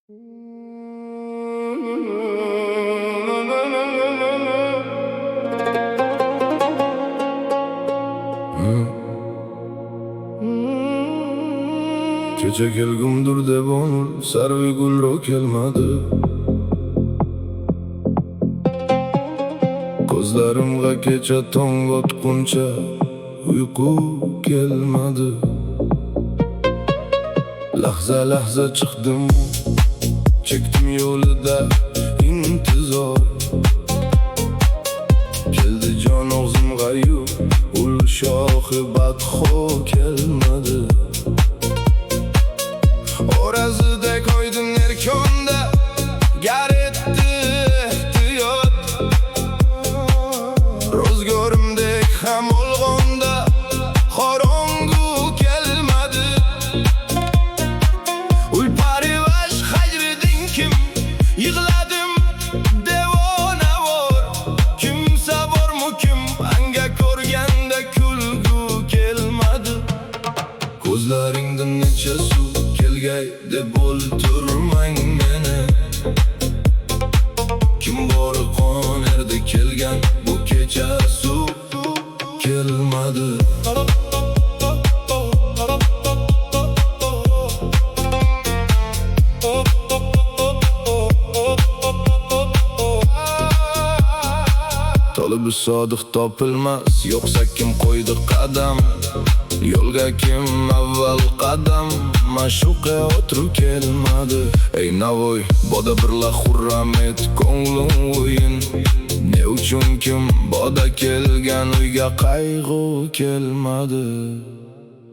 Kecha kelgumdur deb onur sarvi gulro kelmadi. Ko'zlarimga kecha tong botguncha uyqu kelmadi. Lahza lahza chiqdim, chekdim yo'lida intizor. Keldi jon og'zimga yu ul shohi badxo kelmadi. O'razidek oydin erkonda gar etdi ehtiyot. Ro'zgorimdek ham olg'onda qorong'u kelmadi. Uy parivash hajriding kim, yig'ladim devonavor. Kimsa bormi kim, anga ko'rganda kulgu kelmadi. Ko'zlaringdan necha suv kelgay deb o'ltirmang meni. Kim bori qonerdi kelgan bu kecha suv kelmadi. Tolibi sodiq topilmas, yo'qsa kim qo'ydi qadam? Yo'lga kim avval qadam? Ma'shuqa o'tru kelmadi. Ey Navoiy, boda birla xurram et ko'nglim o'yin. Ne uchun kim boda kelgan uyga qayg'u kelmadi?